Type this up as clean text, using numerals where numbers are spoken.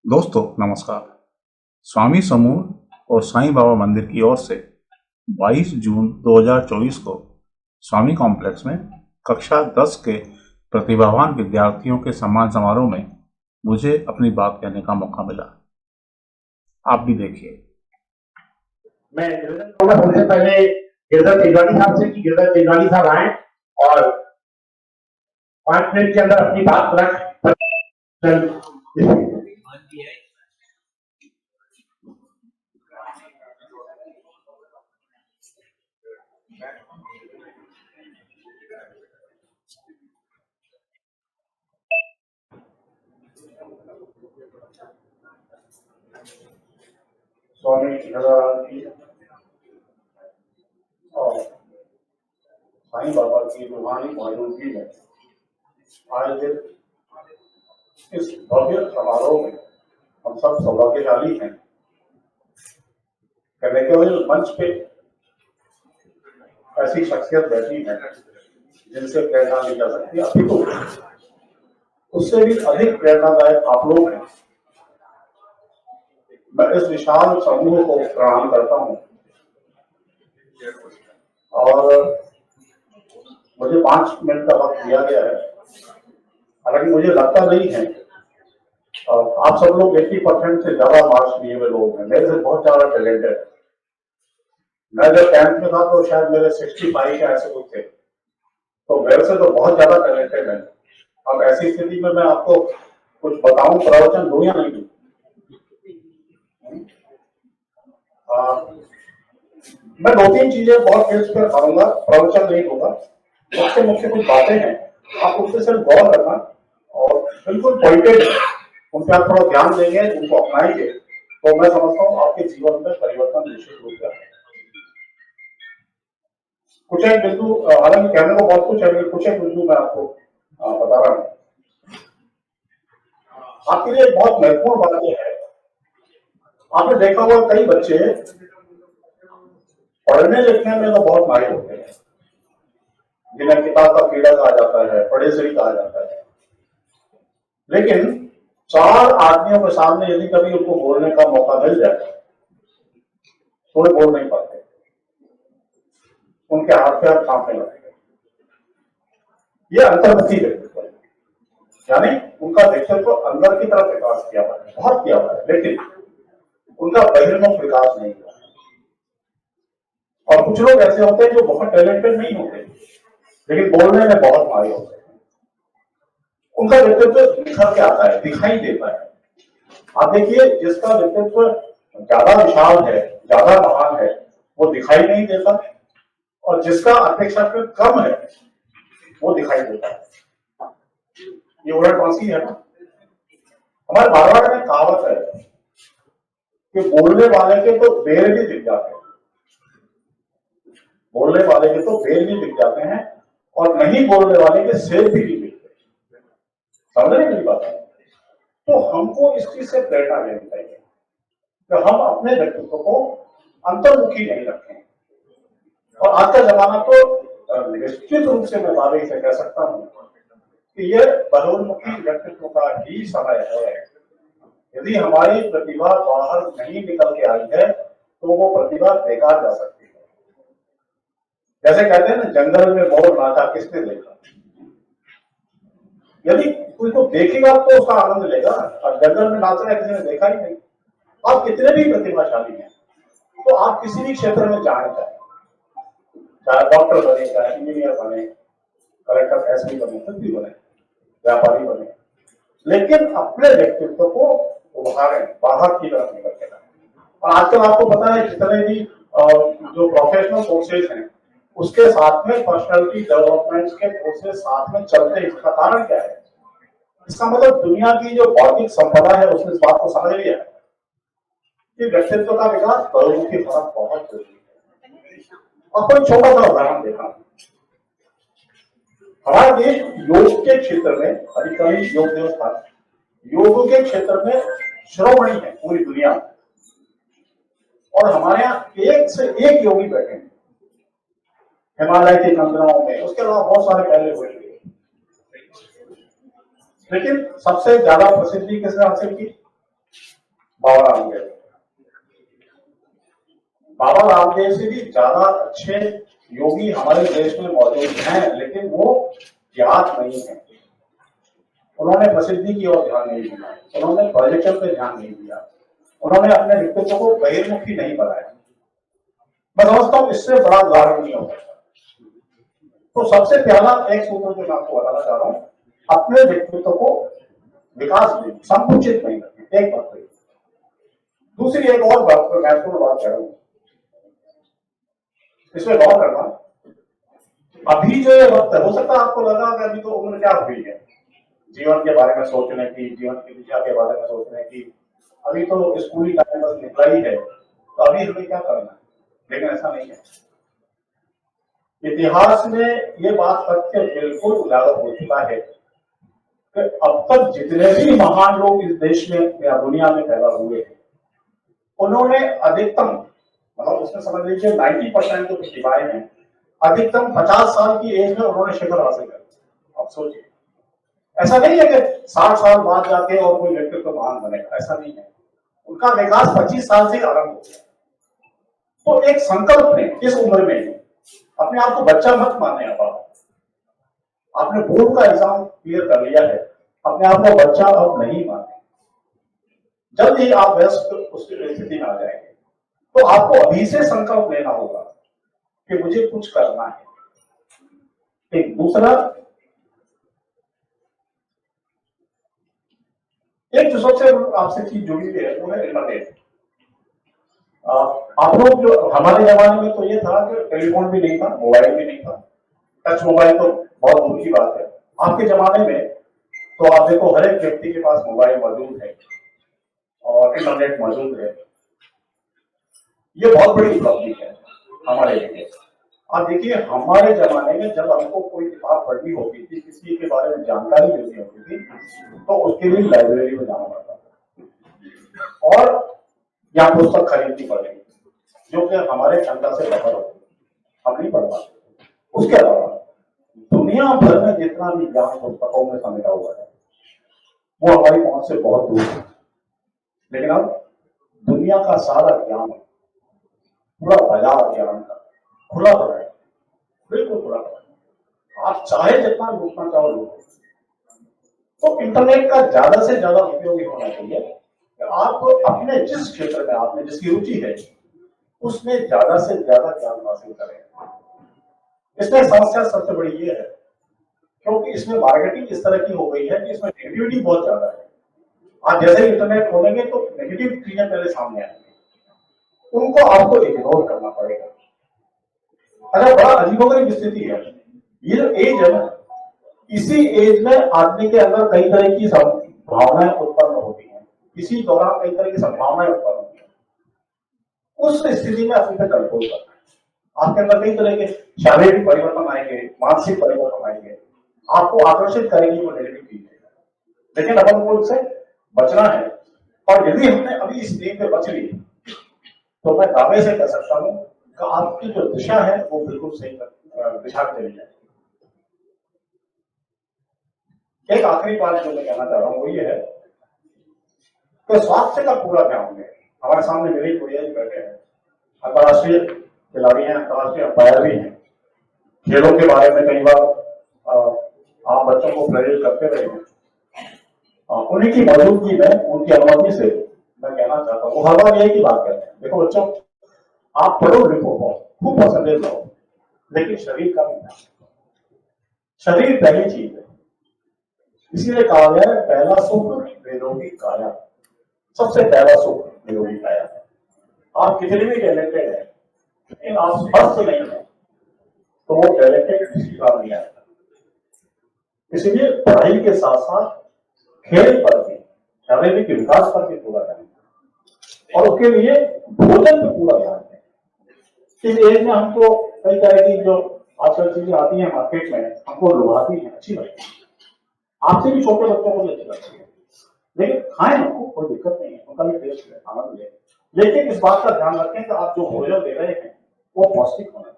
दोस्तों नमस्कार। स्वामी समूह और साईं बाबा मंदिर की ओर से 22 जून 2024 को स्वामी कॉम्प्लेक्स में कक्षा 10 के प्रतिभावान विद्यार्थियों के सम्मान समारोह में मुझे अपनी बात कहने का मौका मिला। आप भी देखिए। मैं सबसे पहले गिरधर तेजवानी साहब से कि गिरधर तेजवानी साहब आए और 5 मिनट के अंदर अपनी बात रख। स्वामी की और साईं बाबा की रूहानी मौजूदगी में आयोजित इस भव्य समारोह में हम सब सौभाग्यशाली हैं। केवल मंच पे ऐसी शख्सियत बैठी है जिनसे प्रेरणा ली जा सकती है, अपितु उससे भी अधिक प्रेरणादायक आप लोग हैं। मैं इस विशाल समूह को प्रणाम करता हूं और मुझे 5 मिनट का वक्त दिया गया है। हालांकि मुझे लगता नहीं है, आप सब लोग 80% से ज्यादा मार्क्स लिए हुए लोग हैं। मेरे से बहुत ज्यादा टैलेंट है। मैं जब 10th में था तो शायद मेरे 65 या ऐसे कुछ थे, तो मेरे से तो बहुत ज्यादा टैलेंटेड है। अब ऐसी स्थिति में मैं आपको कुछ बताऊं, प्रवचन दूं या नहीं दूं? मैं 2-3 चीजें बहुत तेज कर पाऊंगा, प्रवचन नहीं होगा। मुख्य कुछ बातें हैं, आप उससे सिर्फ गौर करना और बिल्कुल पॉइंटेड उन पर आप थोड़ा ध्यान देंगे, उनको अपनाएंगे तो मैं समझता हूँ आपके जीवन में परिवर्तन निश्चित रूप से आएगा। कुछ एक बिंदु, हालांकि कहने को बहुत कुछ है, लेकिन कुछ एक बिंदु मैं आपको बता रहा हूँ। आपके लिए बहुत महत्वपूर्ण बात यह है, आपने देखा होगा कई बच्चे पढ़ने लिखने में तो बहुत माहिर होते हैं, जिन्हें किताब का कीड़ा कहा जाता है, पढ़े से ही कहा जाता है, लेकिन 4 आदमियों के सामने यदि कभी उनको बोलने का मौका मिल जाए तो वे बोल नहीं पाते, उनके हाथ पे हाथ कांपने लगते हैं। ये अंतर्मुखी व्यक्तित्व है, यानी उनका व्यक्तित्व अंदर की तरफ विकास किया हुआ है, बहुत किया हुआ है, लेकिन उनका बहिर्मुख विकास नहीं हुआ। और कुछ लोग ऐसे होते हैं जो बहुत टैलेंटेड नहीं होते लेकिन बोलने में बहुत माहिर होते हैं। उनका व्यक्तित्व निखर के आता है, दिखाई देता है। आप देखिए, जिसका व्यक्तित्व ज्यादा विशाल है, ज्यादा महान है, वो दिखाई नहीं देता, और जिसका अपेक्षाकृत कम है वो दिखाई देता है। ये उलटवासी है ना। हमारे मारवाड़ में कहावत है कि बोलने वाले के तो बेर भी दिख जाते हैं, बोलने वाले के तो बेर भी दिख जाते हैं, और नहीं बोलने वाले के शेर भी नहीं दिखते। समझ रहे मेरी बात? तो हमको इस चीज से प्रेरणा लेनी चाहिए कि हम अपने व्यक्तित्व को अंतर्मुखी नहीं रखें। और आज का जमाना तो निश्चित रूप से मैं दावे से कह सकता हूं कि यह बहिर्मुखी व्यक्तित्व का ही समय है। यदि हमारी प्रतिभा बाहर नहीं निकल के आई है तो वो प्रतिभा बेकार जा सकती है। जैसे कहते हैं ना, जंगल में मोर नाचा किसने देखा? यदि कोई को देखेगा तो उसका आनंद लेगा, और जंगल में नाच रहा है किसी ने देखा ही नहीं। आप कितने भी प्रतिभाशाली हैं तो आप किसी भी क्षेत्र में जाना चाहे डॉक्टर बने, चाहे इंजीनियर बने, कलेक्टर, एसपी बने, कुछ भी बने, व्यापारी बने, लेकिन अपने व्यक्तित्व को उभारें, बाहर की तरफ निकल के जाए। और आजकल आपको पता है जितने भी जो प्रोफेशनल कोर्सेज हैं उसके साथ में पर्सनालिटी डेवलपमेंट के कोर्सेज साथ में चलते हैं। इसका कारण क्या है? इसका मतलब दुनिया की जो भौतिक संपदा है उसने इस बात को समझ लिया है कि व्यक्तित्व का विकास बहुमुखी होना बहुत जरूरी है। और कोई छोटा सा उदाहरण देखा, हमारा देश योग के क्षेत्र में, अधिकांश योग दिवस था, योग के क्षेत्र में शिरोमणि है पूरी दुनिया में, और हमारे यहाँ एक से एक योगी बैठे हैं हिमालय के कंदराओं में, उसके अलावा बहुत सारे पहले हुए। लेकिन सबसे ज्यादा प्रसिद्धि किसने हासिल की? बाबा रामदेव। बाबा रामदेव से भी ज्यादा अच्छे योगी हमारे देश में मौजूद हैं, लेकिन वो ज्ञात नहीं है। उन्होंने प्रसिद्धि की ओर ध्यान नहीं दिया, उन्होंने प्रोजेक्शन पे ध्यान नहीं दिया, उन्होंने अपने व्यक्तित्व को बहिर्मुखी नहीं बनाया। मैं समझता हूं इससे बड़ा उदाहरण नहीं हो सकता। तो सबसे पहला एक सूत्र जो मैं आपको बताना चाह रहा हूं, अपने व्यक्तित्व को विकास दें, संकुचित नहीं रखें, एक बात। दूसरी एक और बात पर महत्वपूर्ण बात कह रहा हूं, इसमें गौर करना। अभी जो ये वक्त है, हो सकता है आपको लगा कि अभी तो उम्र क्या हुई है जीवन के बारे में सोचने की, जीवन की दिशा के बारे में सोचने की, अभी तो स्कूली टाइम बस निकला ही है, तो अभी हमें क्या करना है। लेकिन ऐसा नहीं है। इतिहास में ये बात तथ्य बिल्कुल उजागर हो चुका है कि अब तक जितने भी महान लोग इस देश में या दुनिया में पैदा हुए हैं, उन्होंने अधिकतम, मतलब उसमें समझ लीजिए 90% जो प्रतिभाएं हैं, अधिकतम 50 साल की एज में उन्होंने शिखर हासिल कर लिया। अब सोचिए, ऐसा नहीं है कि 60 साल बाद जाके और कोई व्यक्तित्व महान बनेगा, ऐसा नहीं है। उनका विकास 25 साल से आरंभ हो गया। तो एक संकल्प लें इस उम्र में, अपने आप को बच्चा मत माने। आपने बोर्ड का एग्जाम क्लियर कर लिया है, अपने आप को बच्चा अब नहीं माने। जल्द ही आप वयस्क उसकी स्थिति में आ जाएंगे। तो आपको अभी से संकल्प लेना होगा कि मुझे कुछ करना है। एक दूसरा, एक जो सबसे आपसे चीज जुड़ी हुई है वो है इंटरनेट। आप लोग जो, हमारे जमाने में तो ये था कि टेलीफोन भी नहीं था, मोबाइल भी नहीं था, टच मोबाइल तो बहुत दूर की बात है। आपके जमाने में तो आप देखो हर एक व्यक्ति के पास मोबाइल मौजूद है और इंटरनेट मौजूद है। ये बहुत बड़ी उपलब्धि है हमारे लिए। आप देखिए, हमारे जमाने में जब हमको कोई किताब पढ़नी होती थी, किसी के बारे में जानकारी लेनी होती थी, तो उसके लिए लाइब्रेरी में जाना पड़ता था और या पुस्तक खरीदनी पड़ेगी, जो कि हमारे क्षमता से बाहर होती, हम नहीं पढ़ पाते। उसके अलावा दुनिया भर में जितना भी ज्ञान पुस्तकों में समेटा हुआ है, वो हमारी पहुंच से बहुत दूर है। लेकिन अब दुनिया का सारा ज्ञान, पूरा बाजार ज्ञान का खुला पड़ा है, बिल्कुल खुला पड़ा है। आप चाहे जितना लूटना चाहो लूटो। तो इंटरनेट का ज्यादा से ज्यादा उपयोग होना चाहिए कि आप अपने जिस क्षेत्र में आपने जिसकी रुचि है उसमें ज्यादा से ज्यादा ज्ञान हासिल करें। इसमें समस्या सबसे बड़ी ये है क्योंकि इसमें मार्केटिंग इस तरह की हो गई है कि इसमें नेगेटिविटी बहुत ज्यादा है। आप जैसे इंटरनेट खोलेंगे तो नेगेटिव चीजें पहले सामने आएंगी, उनको आपको इग्नोर करना पड़ेगा। अच्छा, बड़ा अजीबोगरीब स्थिति है। ये जो एज है ना, इसी एज में आदमी के अंदर कई तरह की भावनाएं उत्पन्न होती हैं, इसी दौरान कई तरह की संभावनाएं उत्पन्न होती हैं। उस स्थिति में अपने पे कंट्रोल करना है। आपके अंदर कई तरह के शारीरिक परिवर्तन आएंगे, मानसिक परिवर्तन आएंगे, आपको आकर्षित करेंगी वो नेगेटिव चीजें। लेकिन अपन को उससे बचना है। और यदि हमने अभी इस नींद में बच ली तो मैं दावे से कह सकता हूं कि आपकी जो दिशा है वो बिल्कुल सही दिशा में चली जाए। एक आखिरी बात जो मैं कहना चाह रहा हूं वो ये है कि स्वास्थ्य का पूरा ध्यान दें। हमारे सामने मेरे भैया जी बैठे हैं, अंतर्राष्ट्रीय खिलाड़ी हैं, अंतर्राष्ट्रीय अंपायर भी हैं। खेलों के बारे में कई बार आप बच्चों को प्रेरित करते रहे हैं। उन्हीं की मौजूदगी में, उनकी अनुमति से मैं कहना चाहता हूँ, वो हर बार यही की बात करते हैं, देखो बच्चों, आप पढ़ो लिखो खूब परसेंटेज लो, लेकिन शरीर का भी ध्यान, शरीर पहली चीज है। इसीलिए कहा गया है पहला सुख निरोगी काया, सबसे पहला सुख निरोगी काया। आप कितने भी टैलेंटेड है लेकिन आप स्वस्थ नहीं है तो वो टैलेंटेड किसी काम नहीं आएगा। इसलिए पढ़ाई के साथ साथ खेल पर भी, शारीरिक विकास पर भी पूरा ध्यान दें और उसके लिए भोजन पर पूरा ध्यान दें। इस एज में हमको कई तरह की जो आजकल चीजें आती हैं मार्केट में, हमको लुभाती हैं, अच्छी लगती है, आपसे भी छोटे बच्चों को भी अच्छी लगती है, लेकिन खाएं, हमको कोई दिक्कत नहीं है, उनका भी टेस्ट है, आनंद है। लेकिन इस बात का ध्यान रखें कि आप जो भोजन दे रहे हैं वो पौष्टिक होना चाहिए।